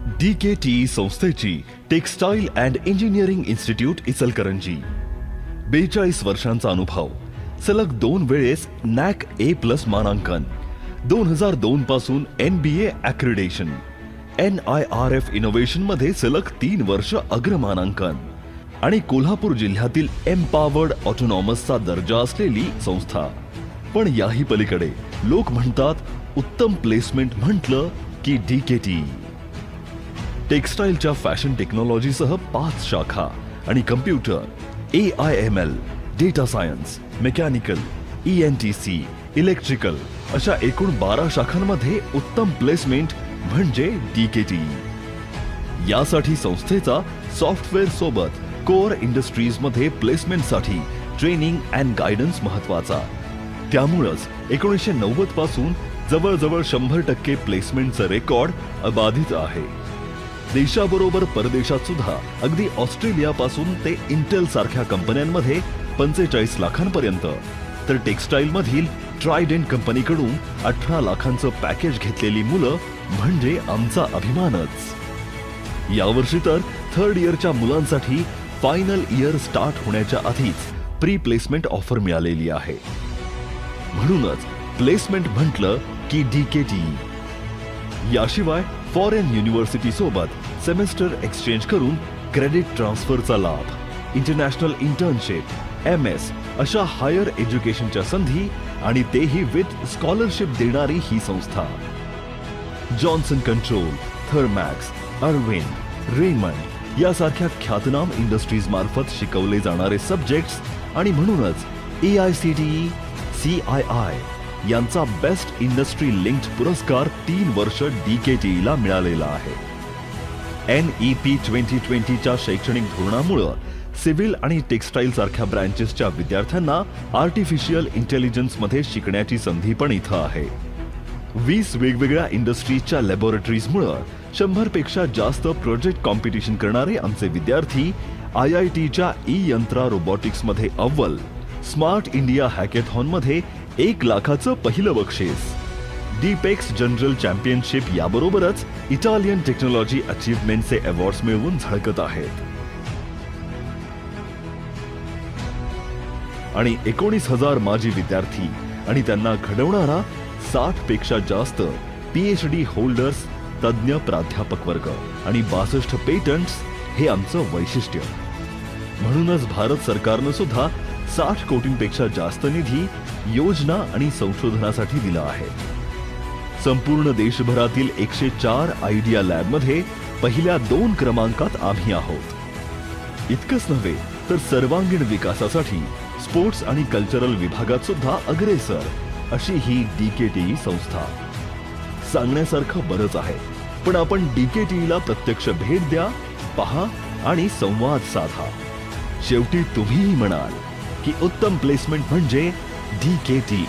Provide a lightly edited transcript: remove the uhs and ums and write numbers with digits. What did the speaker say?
DKT संस्थेची textile and engineering institute Ichalkaranji 42 वर्षांचा अनुभव, सलग 2 वेळेस नॅक A+ मानांकन, 2002 पासून NBA ॲक्रिडेशन, NIRF इनोव्हेशन मध्ये सलग 3 वर्ष अग्रमानांकन आणि कोल्हापूर जिल्ह्यातील एम्पावर्ड ऑटोनॉमसचा दर्जा असलेली संस्था. पण याही पलीकडे लोक म्हणतात उत्तम प्लेसमेंट म्हटलं की DKT. टेक्सटाईलच्या फॅशन टेक्नॉलॉजीसह 5 शाखा आणि computer, AIML, data science, mechanical, ENTC, electrical अशा एकूण 12 शाखांमध्ये उत्तम प्लेसमेंट म्हणजे DKT. यासाठी संस्थेचा सॉफ्टवेअर सोबत कोअर इंडस्ट्रीज मध्ये प्लेसमेंटसाठी ट्रेनिंग अँड गायडन्स महत्वाचा. त्यामुळेच 1990 पासून जवळजवळ 100% प्लेसमेंटचं रेकॉर्ड अबाधित आहे. देशाबरोबर परदेशात सुद्धा अगदी ऑस्ट्रेलियापासून ते इंटेल सारख्या कंपन्यांमध्ये 45 लाखांपर्यंत, तर टेक्सटाईल मधील ट्रायडेंट कंपनीकडून 18 लाखांचं पॅकेज घेतलेली मुलं म्हणजे आमचा अभिमानच. यावर्षी तर 3rd इयरच्या मुलांसाठी फायनल इयर स्टार्ट होण्याच्या आधीच प्री प्लेसमेंट ऑफर मिळालेली आहे. म्हणूनच प्लेसमेंट म्हटलं की DKT. याशिवाय फॉरेन युनिव्हर्सिटी सोबत सेमेस्टर एक्सचेंज करून क्रेडिट ट्रान्सफरचा लाभ, इंटरनॅशनल इंटर्नशिप, MS अशा हायर एज्युकेशनच्या संधी आणि तेही विथ स्कॉलरशिप देणारी ही संस्था. Johnson control, Thermax, Arvind, Raymond यासारख्या ख्यातनाम इंडस्ट्रीज मार्फत शिकवले जाणारे सब्जेक्ट्स आणि म्हणूनच AICTE, CII यांचा बेस्ट इंडस्ट्री लिंक्ड पुरस्कार 3 वर्ष DKT ला मिळालेला आहे. NEP 2020च्या शैक्षणिक धोरणामुळे सिव्हिल आणि टेक्सटाईल सारख्या ब्रँचेसच्या विद्यार्थ्यांना आर्टिफिशियल इंटेलिजन्स मध्ये शिकण्याची संधी पण इथं आहे. 20 वेगवेगळ्या इंडस्ट्रीजच्या लॅबोरेटरीजमुळे 100 पेक्षा जास्त प्रोजेक्ट कॉम्पिटिशन करणारे आमचे विद्यार्थी IITच्या यंत्रा रोबोटिक्स मध्ये अव्वल, स्मार्ट इंडिया हॅकेथॉन मध्ये 1 लाखाचं पहिलं बक्षीस, डीपेक्स जनरल चॅम्पियनशिप याबरोबरच इटालियन टेक्नॉलॉजी अचीव्हमेंटचे अवॉर्ड्स मिळवून झळकत आहेत. आणि 19,000 माजी विद्यार्थी आणि त्यांना घडवणारा 60 पेक्षा जास्त PhD होल्डर्स, तज्ज्ञ प्राध्यापक वर्ग आणि 62 पेटंट्स हे आमचं वैशिष्ट्य. म्हणूनच भारत सरकारनं सुद्धा 60 कोटींपेक्षा जास्त निधी योजना आणि संशोधनासाठी दिला आहे. संपूर्ण देशभरातील 104 आयडिया लॅब मध्ये पहिल्या 2 क्रमांकात आम्ही आहोत. इतकंच नव्हे तर सर्वांगीण विकासासाठी स्पोर्ट्स आणि कल्चरल विभागात सुद्धा अग्रेसर अशी ही DKT संस्था. सांगण्यासारखं बरंच आहे, पण आपण DKT ला प्रत्यक्ष भेट द्या, पहा आणि संवाद साधा. शेवटी तुम्हीही म्हणाल की उत्तम प्लेसमेंट म्हणजे DKT.